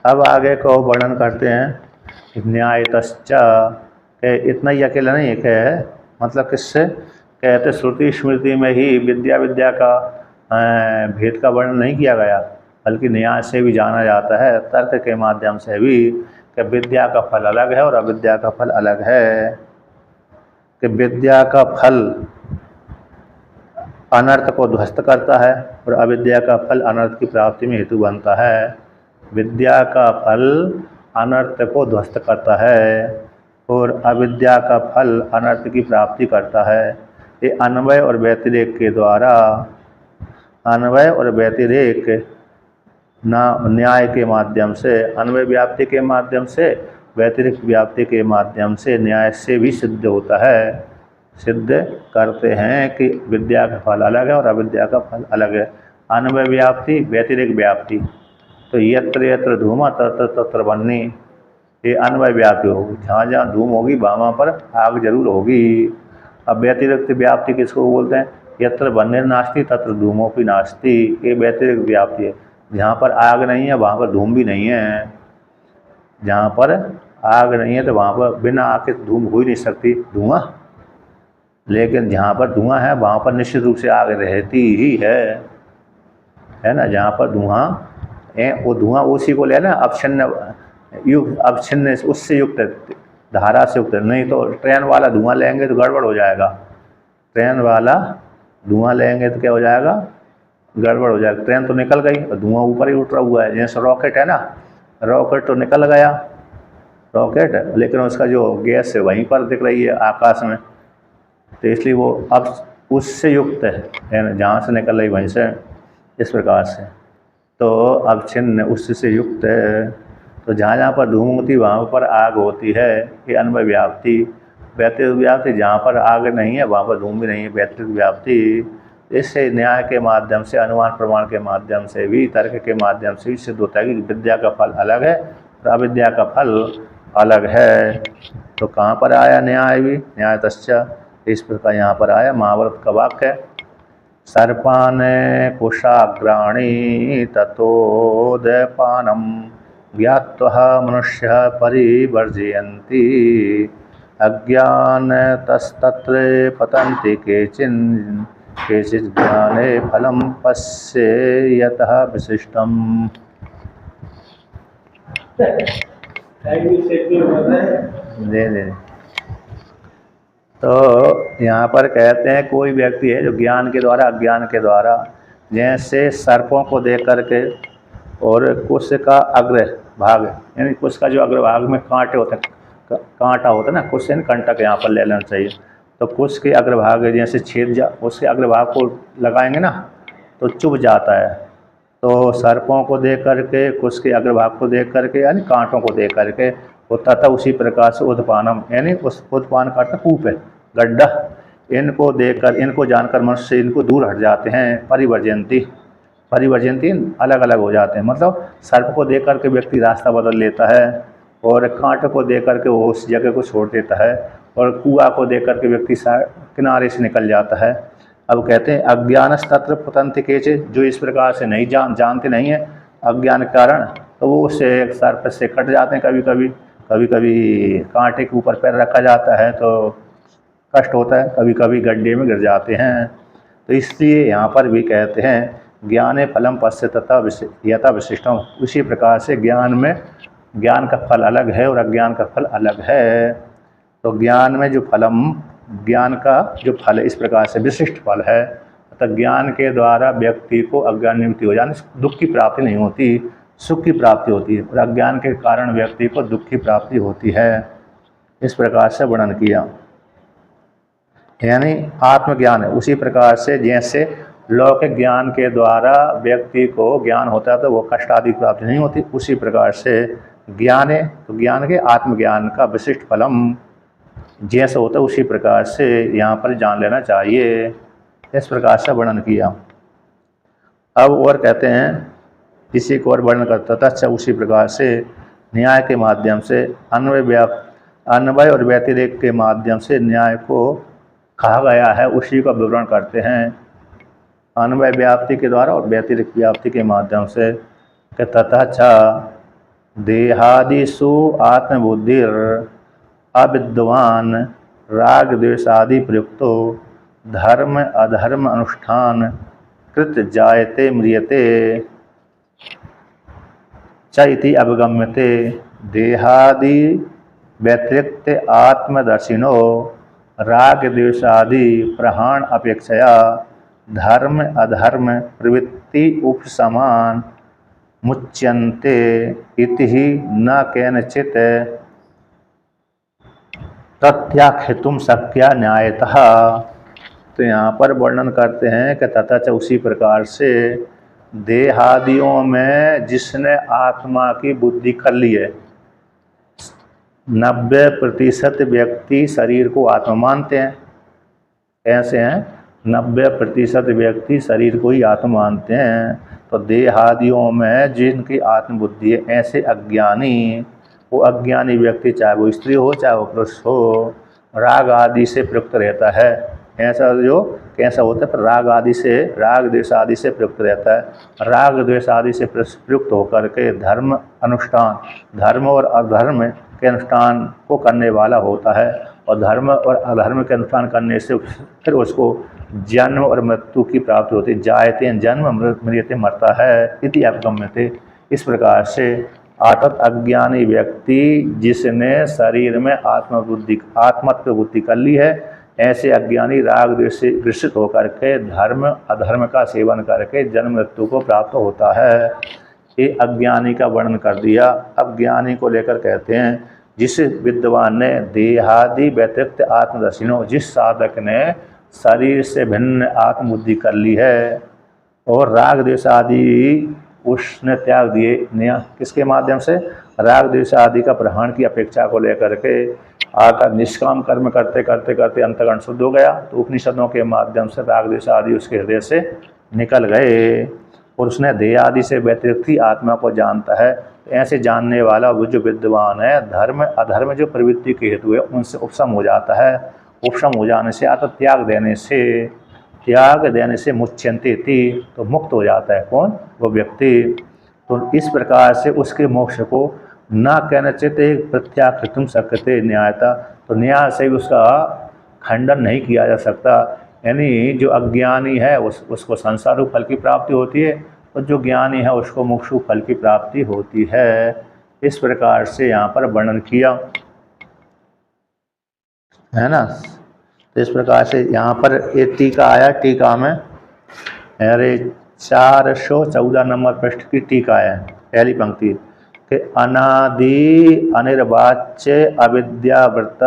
अब आगे को वर्णन करते हैं न्यायतश्च, के इतना ही अकेला नहीं है, मतलब किससे कहते श्रुति स्मृति में ही विद्या विद्या का भेद का वर्णन नहीं किया गया, बल्कि न्याय से भी जाना जाता है, तर्क के माध्यम से भी, कि विद्या का फल अलग है और अविद्या का फल अलग है। कि विद्या का फल अनर्थ को ध्वस्त करता है और अविद्या का फल अनर्थ की प्राप्ति में हेतु बनता है। विद्या का फल अनर्थ को ध्वस्त करता है और अविद्या का फल अनर्थ की प्राप्ति करता है। ये अन्वय और व्यतिरेक के द्वारा, अन्वय और व्यतिरेक न्याय के माध्यम से, अन्वय व्याप्ति के माध्यम से, व्यतिरिक्त व्याप्ति के माध्यम से न्याय से भी सिद्ध होता है, सिद्ध करते हैं कि विद्या का फल अलग है और अविद्या का फल अलग है। अन्वय व्याप्ति, व्यतिरिक्त व्याप्ति, तो यत्र यत्र धूमा तत्र तत्र बन्नी, ये अन्वय व्याप्ति होगी, जहाँ जहाँ धूम होगी वहाँ पर आग जरूर होगी। अब व्यतिरिक्त व्याप्ति किसको बोलते हैं? यत्र बन्ने नास्ति तत्र धूमोपि नास्ति, ये व्यतिरिक्त व्याप्ति है। जहाँ पर आग नहीं है वहाँ पर धूम भी नहीं है, जहाँ पर आग नहीं है तो वहाँ पर बिना आग के धूम हो ही नहीं सकती धुआं, लेकिन जहाँ पर धुआं है वहाँ पर निश्चित रूप से आग रहती ही है ना। जहाँ पर धुआं है वो धुआं उसी को लेना अवच्छिन्न युक्त, अवच्छिन्न उससे युक्त, धारा से युक्त, नहीं तो ट्रेन वाला धुआं लेंगे तो गड़बड़ हो जाएगा। ट्रेन वाला धुआं लेंगे तो क्या हो जाएगा? गड़बड़ हो जाएगा। ट्रेन तो निकल गई और धुआं ऊपर ही उठ रहा हुआ है। जैसे रॉकेट है ना, रॉकेट तो निकल गया रॉकेट, लेकिन उसका जो गैस है वहीं पर दिख रही है आकाश में, तो इसलिए वो अब उससे युक्त है ना, जहाँ से निकल रही वहीं से, इस प्रकार से। तो अवच्छिन्न उससे युक्त है, तो जहाँ जहाँ पर धूम होती वहाँ पर आग होती है, ये अन्वय व्याप्ति। व्यतिरिक्त व्याप्ति, जहाँ पर आग नहीं है वहाँ पर धूम भी नहीं है, व्यतिरिक्त व्याप्ति। इससे न्याय के माध्यम से, अनुमान प्रमाण के माध्यम से भी, तर्क के माध्यम से भी सिद्ध होता है कि विद्या का फल अलग है और अविद्या का फल अलग है। तो कहाँ पर आया न्याय भी? न्यायतश्च इस प्रकार यहाँ पर आया। महाभारत का वाक्य है, सर्पान कुशाग्राणी ततोदयपानम ज्ञात्वा मनुष्य परिवर्जयन्ति अज्ञानतस्तत्र पतन्ति केचित् ज्ञाने फलं पश्येयतः विशिष्टम्। दे तो यहाँ पर कहते हैं कोई व्यक्ति है जो ज्ञान के द्वारा, अज्ञान के द्वारा, जैसे सर्पों को देख करके और कुश का अग्र भाग, यानी कुश का जो अग्रभाग में कांटे होते हैं, कांटा होता है ना, कुश यानी कंटक यहाँ पर ले लेना चाहिए। तो कुश के अग्रभाग जैसे छेद उसके अग्रभाग को लगाएंगे ना तो चुभ जाता है। तो सर्पों को देख करके, कुश के अग्रभाग को देख करके, यानी कांटों को देख करके, होता था उसी प्रकार से उद्पानम, यानी उस उत्पान करता कूप है, गड्ढा, इनको देखकर, इनको जानकर मनुष्य इनको दूर हट जाते हैं। परिवर्जयंती, परिवर्जयंती अलग अलग हो जाते हैं, मतलब सर्प को देख करके व्यक्ति रास्ता बदल लेता है और कांट को देख करके वो उस जगह को छोड़ देता है और कुआं को देख करके व्यक्ति किनारे से निकल जाता है। अब कहते हैं अज्ञानस्तत्र पतन्ति केचे, जो इस प्रकार से नहीं जानते नहीं है अज्ञान के कारण, तो वो उससे सर्प से कट जाते हैं। कभी कभी कभी कभी कांटे के ऊपर पैर रखा जाता है तो कष्ट होता है, कभी कभी गड्ढे में गिर जाते हैं। तो इसलिए यहाँ पर भी कहते हैं ज्ञाने फलम पश्यतः यथा विशिष्टम, उसी प्रकार से ज्ञान में, ज्ञान का फल अलग है और अज्ञान का फल अलग है। तो ज्ञान में जो फलम, ज्ञान का जो फल इस प्रकार से विशिष्ट फल है, अतः ज्ञान के द्वारा व्यक्ति को अज्ञान निवृत्ति हो जाने, दुख की प्राप्ति नहीं होती, सुख की प्राप्ति होती है, और अज्ञान के कारण व्यक्ति को दुख की प्राप्ति होती है। इस प्रकार से वर्णन किया, यानी आत्मज्ञान है। उसी प्रकार से जैसे लौकिक ज्ञान के द्वारा व्यक्ति को ज्ञान होता है तो वो कष्ट आदि प्राप्ति नहीं होती, उसी प्रकार से ज्ञान है तो ज्ञान के, आत्मज्ञान का विशिष्ट फलम जैसा होता है उसी प्रकार से यहाँ पर जान लेना चाहिए। इस प्रकार से वर्णन किया। अब और कहते हैं इसी को और वर्णन करता था, अच्छा उसी प्रकार से न्याय के माध्यम से, अन्वय और व्यतिरेक के माध्यम से न्याय को कहा गया है, उसी का विवरण करते हैं। अन्वय व्याप्ति के द्वारा और व्यतिरिक्त व्याप्ति के माध्यम से तथा देहादिषु आत्मबुद्धिर अविद्वान राग द्वेषादि प्रयुक्तो धर्म अधर्म अनुष्ठान कृत जायते म्रियते च इति अवगम्यते। देहादि व्यतिरिक्त आत्मदर्शिनो राग द्वेषादि प्रहाण अपेक्षया धर्म अधर्म प्रवृत्ति उपसमान मुच्यन्ते इति ही न केनचित् तथ्याख्यातुं शक्या न्यायतः। तो यहाँ पर वर्णन करते हैं कि तथा च उसी प्रकार से देहादियों में जिसने आत्मा की बुद्धि कर ली है, 90% व्यक्ति शरीर को आत्मा मानते हैं। ऐसे हैं 90% व्यक्ति शरीर को ही आत्मा मानते हैं। तो देहादियों में जिनकी आत्मबुद्धि है, ऐसे अज्ञानी, वो अज्ञानी व्यक्ति चाहे वो स्त्री हो चाहे वो पुरुष हो, राग आदि से प्रयुक्त रहता है। ऐसा जो कैसा होता है, पर राग आदि से, राग द्वेष आदि से प्रयुक्त रहता है। राग द्वेष आदि से प्रयुक्त होकर के धर्म अनुष्ठान, धर्म और अधर्म के अनुष्ठान को करने वाला होता है। और धर्म और अधर्म के अनुष्ठान करने से फिर उसको जन्म और मृत्यु की प्राप्ति होती है। जायते जन्म मृत्यु मरता है इति अवगम्यते। इस प्रकार से अर्थात अज्ञानी व्यक्ति जिसने शरीर में आत्मत्व बुद्धि कर ली है, ऐसे अज्ञानी राग द्वेष से ग्रसित होकर के धर्म अधर्म का सेवन करके जन्म मृत्यु को प्राप्त होता है। ये अज्ञानी का वर्णन कर दिया। अब ज्ञानी को लेकर कहते हैं जिस विद्वान ने देहादि व्यतिरिक्त आत्मदर्शिनों, जिस साधक ने शरीर से भिन्न आत्मबुद्धि कर ली है और राग द्वेष आदि उसने त्याग दिए, किसके माध्यम से, राग द्वेष आदि का प्रहाण की अपेक्षा को लेकर के आकर निष्काम कर्म करते करते करते अंतःकरण शुद्ध हो गया। तो उपनिषदों के माध्यम से राग द्वेष आदि उसके हृदय से निकल गए और उसने देह आदि से व्यतिरिक्त ही आत्मा को जानता है। तो ऐसे जानने वाला वो जो विद्वान है, धर्म अधर्म जो प्रवृत्ति के हेतु है उनसे उपशम हो जाता है। उपशम हो जाने से अर्थात त्याग देने से मुच्यन्ते थी, तो मुक्त हो जाता है। कौन, वो व्यक्ति। तो इस प्रकार से उसके मोक्ष को न कहना चाहिए प्रत्याख्यातुं शक्यते न्यायता। तो न्याय से उसका खंडन नहीं किया जा सकता। यानी जो अज्ञानी है उसको संसार फल की प्राप्ति होती है और जो ज्ञानी है उसको मोक्ष फल की प्राप्ति होती है। इस प्रकार से यहाँ पर वर्णन किया है ना। तो इस प्रकार से यहाँ पर एक टीका आया, टीका में अरे 414 नंबर पृष्ठ की टीका है, पहली पंक्ति कि अनादि अनिर्वाच्य अविद्यावृत्त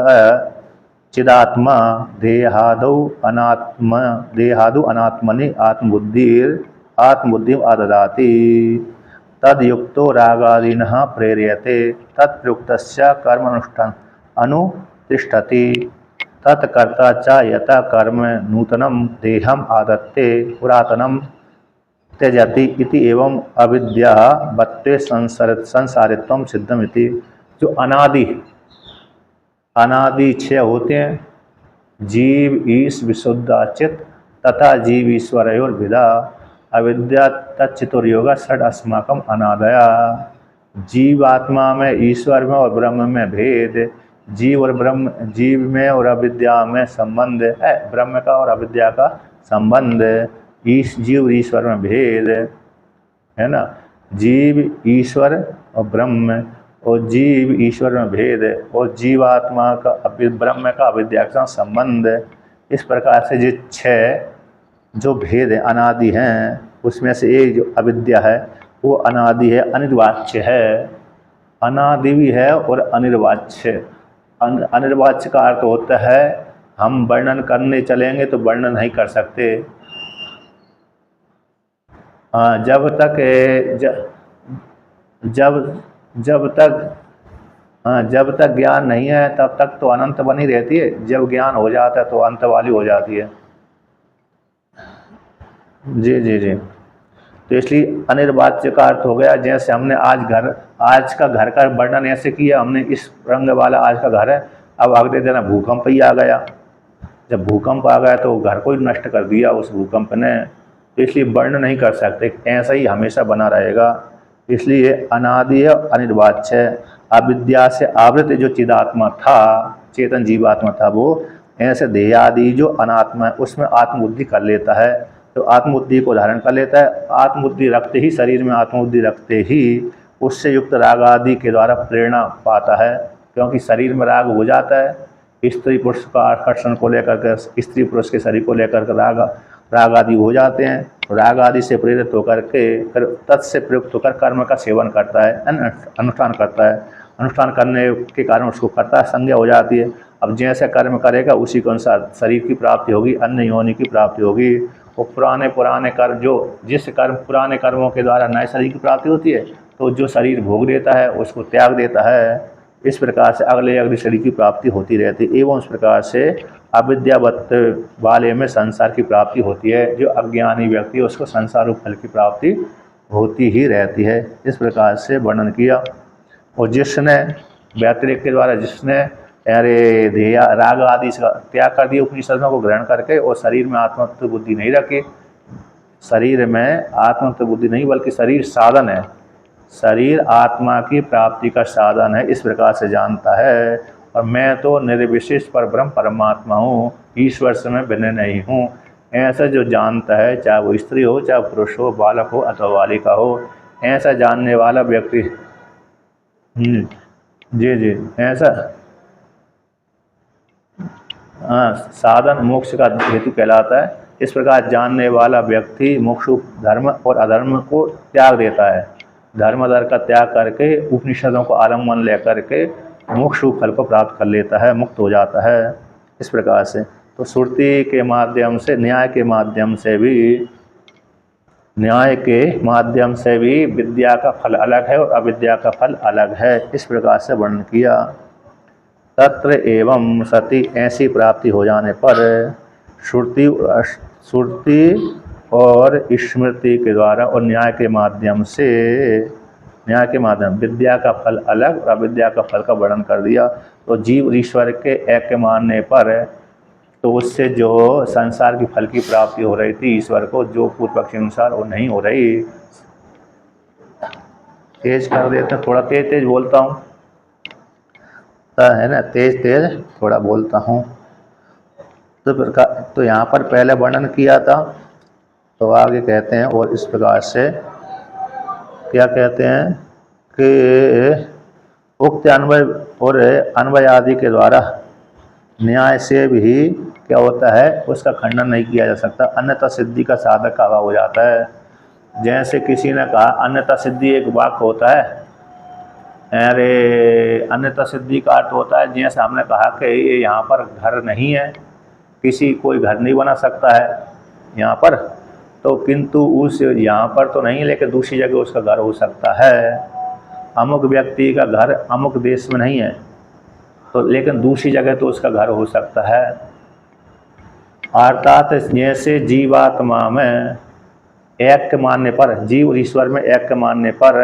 चिदात्मा देहादौ अनात्मनि आत्मबुद्धि आददाति तद्युक्तो रागादीनः प्रेर्यते तत्प्रयुक्तस्य कर्मानुष्ठान अनुतिष्ठति तत्कर्ता च यथा कर्म नूतनं देहम् आदत्ते पुरातनं त्यजति इति एवं अविद्या बत्ते संसारित्वं सिद्धमिति। जो अनादि छह होते हैं, जीव ईश विशुद्धाचित तथा जीव ईश्वरयोर्विदा अविद्या तच्चितुर्योग षड अस्माकम अनादया। जीवात्मा में, ईश्वर में और ब्रह्म में भेद, जीव और ब्रह्म, जीव में और अविद्या में संबंध है, ब्रह्म का और अविद्या का संबंध, जीव ईश्वर में भेद है ना। जीव ईश्वर और ब्रह्म और जीव ईश्वर में भेद और जीवात्मा का ब्रह्म का अविद्या के साथ संबंध। इस प्रकार से जो छह जो भेद है अनादि हैं, उसमें से एक जो अविद्या है वो अनादि है, अनिर्वाच्य है। अनादि भी है और अनिर्वाच्य। अनिर्वाच्य का अर्थ होता है हम वर्णन करने चलेंगे तो वर्णन नहीं कर सकते। जब तक ज्ञान नहीं है तब तक तो अनंत बनी रहती है, जब ज्ञान हो जाता है तो अंत वाली हो जाती है। जी जी जी। तो इसलिए अनिर्वाच्य का अर्थ हो गया, जैसे हमने आज का घर का वर्णन ऐसे किया, हमने इस रंग वाला आज का घर है, अब अगले दिन भूकंप ही आ गया। जब भूकंप आ गया तो घर को ही नष्ट कर दिया उस भूकंप ने। तो इसलिए वर्णन नहीं कर सकते, ऐसा ही हमेशा बना रहेगा। इसलिए अनादि और अनिर्वाच्य अविद्या से आवृत जो चिदात्मा था, चेतन जीवात्मा था, वो ऐसे देहादि जो अनात्मा है उसमें आत्मबुद्धि कर लेता है। तो आत्मबुद्धि को धारण कर लेता है। आत्मबुद्धि रखते ही, शरीर में आत्मबुद्धि रखते ही उससे युक्त राग आदि के द्वारा प्रेरणा पाता है, क्योंकि शरीर में राग हो जाता है। स्त्री पुरुष का आकर्षण को लेकर के, स्त्री पुरुष के शरीर को लेकर के राग आदि हो जाते हैं। राग आदि से प्रेरित होकर के फिर तत्से प्रयुक्त होकर कर्म का सेवन करता है, अनुष्ठान करता है। अनुष्ठान करने के कारण उसको कर्ता संज्ञा हो जाती है। अब जैसे कर्म करेगा उसी के अनुसार शरीर की प्राप्ति होगी, अन्य योनि की प्राप्ति होगी। वो पुराने कर्म, जो जिस कर्म पुराने कर्मों के द्वारा नए शरीर की प्राप्ति होती है, तो जो शरीर भोग लेता है उसको त्याग देता है। इस प्रकार से अगले शरीर की प्राप्ति होती रहती है। एवं इस प्रकार से अविद्यावत वाले में संसार की प्राप्ति होती है। जो अज्ञानी व्यक्ति है उसको संसार रूप फल की प्राप्ति होती ही रहती है। इस प्रकार से वर्णन किया। और जिसने व्यतिरेक के द्वारा, जिसने अरे ध्येया राग आदि का त्याग कर दिया उपनिषदों को ग्रहण करके, और शरीर में आत्मत्व बुद्धि नहीं रखी, शरीर में आत्मत्व बुद्धि नहीं बल्कि शरीर साधन है, शरीर आत्मा की प्राप्ति का साधन है, इस प्रकार से जानता है। और मैं तो निर्विशेष पर ब्रह्म परमात्मा हूँ, ईश्वर से मैं भिन्न नहीं हूँ, ऐसा जो जानता है, चाहे वो स्त्री हो, चाहे पुरुष हो, बालक हो अथवा बालिका हो, ऐसा जानने वाला व्यक्ति जी जी ऐसा साधन मोक्ष का हेतु कहलाता है। इस प्रकार जानने वाला व्यक्ति मोक्ष धर्म और अधर्म को त्याग देता है। धर्म अधर्म का त्याग करके उपनिषदों को आलम्बन लेकर के मोक्ष फल को प्राप्त कर लेता है, मुक्त हो जाता है। इस प्रकार से तो श्रुति के माध्यम से, न्याय के माध्यम से भी विद्या का फल अलग है और अविद्या का फल अलग है। इस प्रकार से वर्णन किया। तत्र एवं सति ऐसी प्राप्ति हो जाने पर श्रुति और स्मृति के द्वारा और न्याय के माध्यम विद्या का फल अलग और अविद्या का फल का वर्णन कर दिया। तो जीव ईश्वर के ऐक्य मानने पर तो उससे जो संसार की फल की प्राप्ति हो रही थी ईश्वर को, जो पूर्व पक्ष अनुसार वो नहीं हो रही। तेज कर देते हैं, थोड़ा तेज बोलता हूँ, है ना, तेज थोड़ा बोलता हूँ। तो यहाँ पर पहले वर्णन किया था, तो आगे कहते हैं और इस प्रकार से क्या कहते हैं कि उक्त अन्वय और अन्वय आदि के द्वारा न्याय से भी क्या होता है, उसका खंडन नहीं किया जा सकता, अन्यथा सिद्धि का साधक का अभाव हो जाता है। जैसे किसी ने कहा अन्यथा सिद्धि एक वाक्य होता है, अरे अन्यथा सिद्धि का अर्थ होता है, जैसे हमने कहा कि ये यहाँ पर घर नहीं है, कोई घर नहीं बना सकता है यहाँ पर, तो किंतु उस यहाँ पर तो नहीं, लेकिन दूसरी जगह उसका घर हो सकता है। अमुक व्यक्ति का घर अमुक देश में नहीं है, तो लेकिन दूसरी जगह तो उसका घर हो सकता है। अर्थात जैसे जीवात्मा में ऐक्य मानने पर, जीव और ईश्वर में ऐक्य मानने पर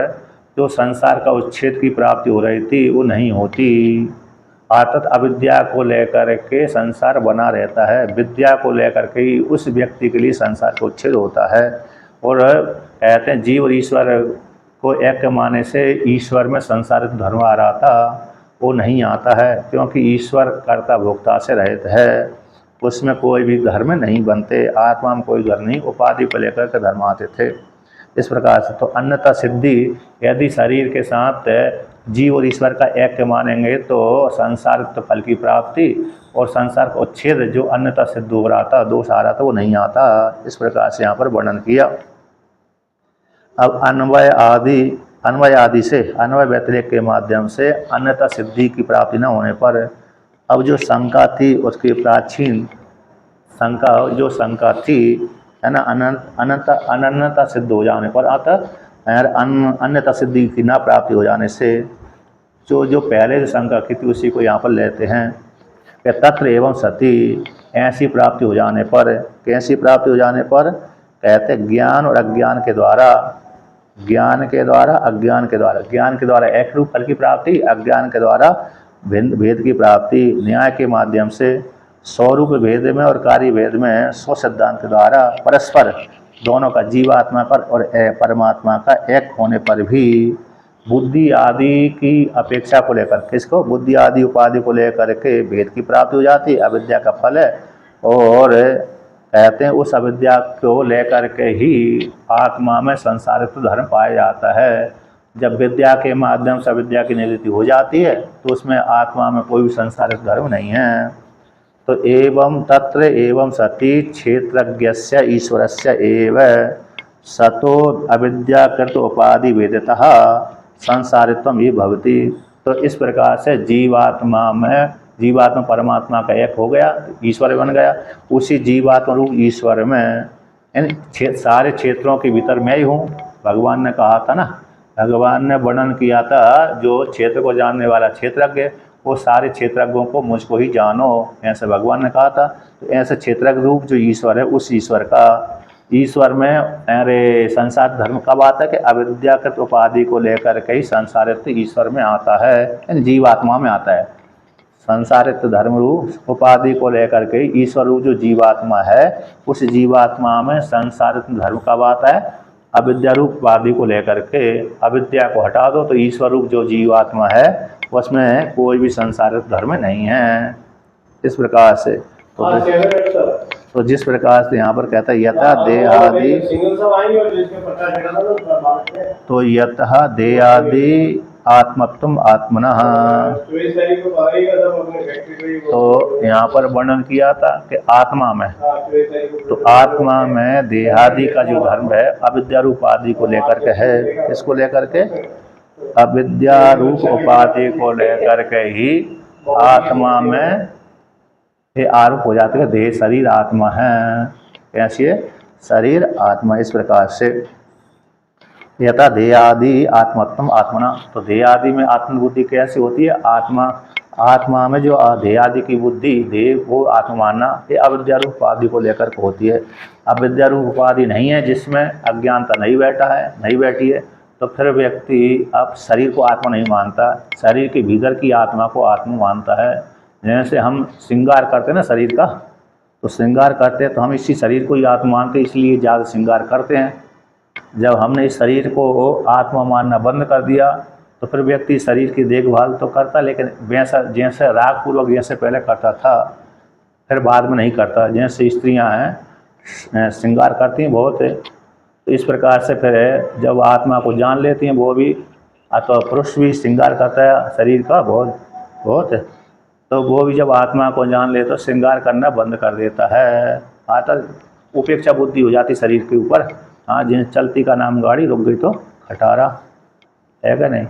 जो संसार का उच्छेद की प्राप्ति हो रही थी वो नहीं होती। अर्थात अविद्या को लेकर के संसार बना रहता है, विद्या को लेकर के ही उस व्यक्ति के लिए संसार का उच्छेद होता है। और कहते हैं जीव और ईश्वर को ऐक्य मानने से ईश्वर में संसारिक धर्म आ रहा था, वो नहीं आता है, क्योंकि ईश्वर कर्ता भोक्ता से रहित है, उसमें कोई भी धर्म नहीं बनते। आत्मा में कोई धर्म नहीं, उपाधि को लेकर के धर्म आते थे। इस प्रकार से तो अन्यथा सिद्धि, यदि शरीर के साथ जीव और ईश्वर का ऐक्य मानेंगे तो संसार तो फल की प्राप्ति और संसार का उच्छेद जो अन्यथा सिद्ध हो रहा था, दोष आ रहा था, वो नहीं आता। इस प्रकार से यहाँ पर वर्णन किया। अब अन्वय आदि से, अन्वय व्यतिरेक के माध्यम से अन्यथा सिद्धि की प्राप्ति न होने पर अब जो शंका थी उसकी प्राचीन शंका थी, है ना, अनन्यता सिद्ध हो जाने पर, अन्यथा सिद्धि की ना प्राप्ति हो जाने से जो पहले शंका की थी उसी को यहाँ पर लेते हैं कि तत्र एवं सती ऐसी प्राप्ति हो जाने पर, कैसी प्राप्ति हो जाने पर, कहते ज्ञान और अज्ञान के द्वारा, ज्ञान के द्वारा एक रूप फल की प्राप्ति, अज्ञान के द्वारा भिन्न भेद की प्राप्ति, न्याय के माध्यम से स्वरूप भेद में और कार्य भेद में स्व सिद्धांत के द्वारा परस्पर दोनों का, जीवात्मा पर और परमात्मा का एक होने पर भी बुद्धि आदि की अपेक्षा को लेकर, किसको, बुद्धि आदि उपाधि को लेकर के भेद की प्राप्ति हो जाती है, अविद्या का फल है। और कहते हैं उस अविद्या को लेकर के ही आत्मा में संसारित्व धर्म पाया जाता है। जब विद्या के माध्यम से अविद्या की निवृत्ति हो जाती है तो उसमें आत्मा में कोई भी संसारित्व धर्म नहीं है। तो एवं तत्र एवं सति क्षेत्रज्ञस्य ईश्वरस्य एव सतो अविद्याकृत उपाधि वेदतः संसारित्वम ही भवति। तो इस प्रकार से जीवात्मा परमात्मा का एक हो गया, ईश्वर बन गया। उसी जीवात्मा रूप ईश्वर में इन सारे क्षेत्रों के भीतर मैं ही हूँ। भगवान ने कहा था ना, भगवान ने वर्णन किया था, जो क्षेत्र को जानने वाला क्षेत्रज्ञ, वो सारे क्षेत्रज्ञों को मुझको ही जानो, ऐसे भगवान ने कहा था। तो ऐसे क्षेत्रज्ञ रूप जो ईश्वर है, उस ईश्वर का, ईश्वर में अरे संसार धर्म कब आता है कि अविद्याकृत उपाधि को लेकर के ही संसारित्व ईश्वर में आता है, जीवात्मा में आता है। संसारित्व धर्म रूप उपाधि को लेकर के ईश्वर रूप जो जीवात्मा है, उस जीवात्मा में संसारित्व धर्म कब आता है, अविद्या रूप उपाधि को लेकर के। अविद्या को हटा दो तो ईश्वर रूप जो जीवात्मा है उसमें कोई भी संसारित्व धर्म नहीं है। इस प्रकार से तो जिस प्रकार से यहाँ पर कहता है यथा देहादि, तो यथा देहादि आत्मत्वम आत्मनः, तो यहाँ पर वर्णन किया था कि आत्मा में, तो आत्मा में देहादि का जो धर्म है अविद्या रूप उपाधि को लेकर के है। इसको लेकर के अविद्या रूप उपाधि को लेकर के ही आत्मा में ये आरोप हो जाते हैं देह शरीर आत्मा है। कैसे शरीर आत्मा, इस प्रकार से यथा देहादि आत्मत्वम आत्मना। तो देहादि में आत्मबुद्धि कैसी होती है, आत्मा में जो देहादि की बुद्धि, देह वो आत्मा मानना, ये अविद्या रूप उपाधि को लेकर के होती है। अविद्या रूप उपाधि नहीं है जिसमें अज्ञानता नहीं बैठी है, तो फिर व्यक्ति अब शरीर को आत्मा नहीं मानता, शरीर के भीतर की आत्मा को आत्मा मानता है। जैसे हम श्रृंगार करते हैं ना शरीर का, तो श्रृंगार करते हैं तो हम इसी शरीर को ही आत्मा मानते, इसलिए ज़्यादा श्रृंगार करते हैं। जब हमने इस शरीर को आत्मा मानना बंद कर दिया तो फिर व्यक्ति शरीर की देखभाल तो करता, लेकिन वैसा जैसे राग पूर्वक जैसे पहले करता था फिर बाद में नहीं करता। जैसे स्त्रियां हैं श्रृंगार करती हैं बहुत, तो इस प्रकार से फिर जब आत्मा को जान लेती हैं वो भी, तो पुरुष भी श्रृंगार करता है शरीर का बहुत, तो वो भी जब आत्मा को जान ले तो श्रृंगार करना बंद कर देता है। आता उपेक्षा बुद्धि हो जाती शरीर के ऊपर। हाँ, जिन चलती का नाम गाड़ी, रुक गई तो खटारा, है क्या नहीं।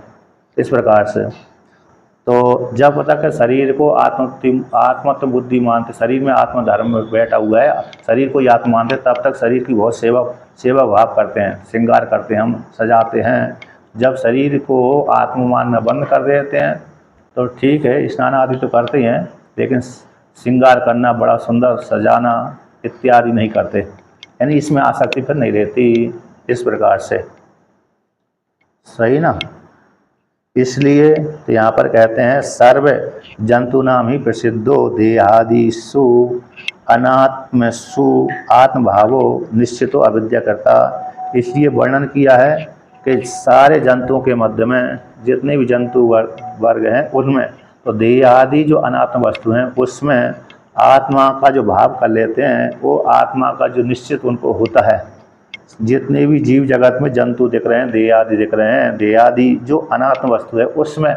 इस प्रकार से तो जब पता कि शरीर को आत्मत्व बुद्धि मानते, शरीर में आत्मा धर्म में बैठा हुआ है, शरीर को ही आत्मा मानते, तब तक शरीर की बहुत सेवा भाव करते हैं, श्रृंगार करते हैं, हम सजाते हैं। जब शरीर को आत्मा मानना बंद कर देते हैं तो ठीक है, स्नान आदि तो करते हैं, लेकिन श्रृंगार करना, बड़ा सुंदर सजाना इत्यादि नहीं करते, यानी इसमें आसक्ति फिर नहीं रहती। इस प्रकार से सही ना। इसलिए तो यहाँ पर कहते हैं सर्व जंतु नाम ही प्रसिद्धो देहादिषु अनात्मसु आत्मभावो निश्चितो अविद्या करता। इसलिए वर्णन किया है कि सारे जंतुओं के मध्य में जितने भी जंतु वर्ग हैं उनमें तो देहादि जो अनात्म वस्तु हैं उसमें आत्मा का जो भाव कर लेते हैं, वो आत्मा का जो निश्चित उनको होता है। जितने भी जीव जगत में जंतु दिख रहे हैं, देहादि दिख रहे हैं, देहादि जो अनात्म वस्तु है उसमें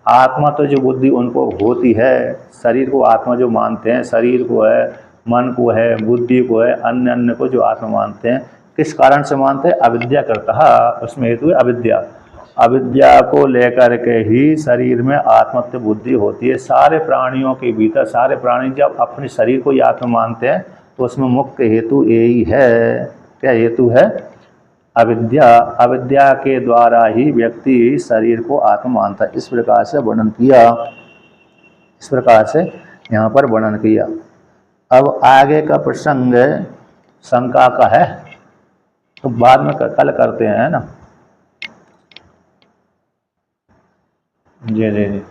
आत्मा तो जो बुद्धि उनको होती है, शरीर को आत्मा जो मानते हैं, शरीर को है, मन को है, बुद्धि को है, अन्य को जो आत्मा मानते हैं, किस कारण से मानते हैं, अविद्या करता, उसमें हेतु है अविद्या। अविद्या को लेकर के ही शरीर में आत्मत्व बुद्धि होती है। सारे प्राणियों के भीतर, सारे प्राणी जब अपने शरीर को ही आत्मा मानते हैं तो उसमें मुख्य हेतु यही है। क्या हेतु है, अविद्या। अविद्या के द्वारा ही व्यक्ति शरीर को आत्मा मानता है। इस प्रकार से वर्णन किया, इस प्रकार से यहाँ पर वर्णन किया। अब आगे का प्रसंग शंका का है, तो बाद में कल करते हैं ना। जी जी जी।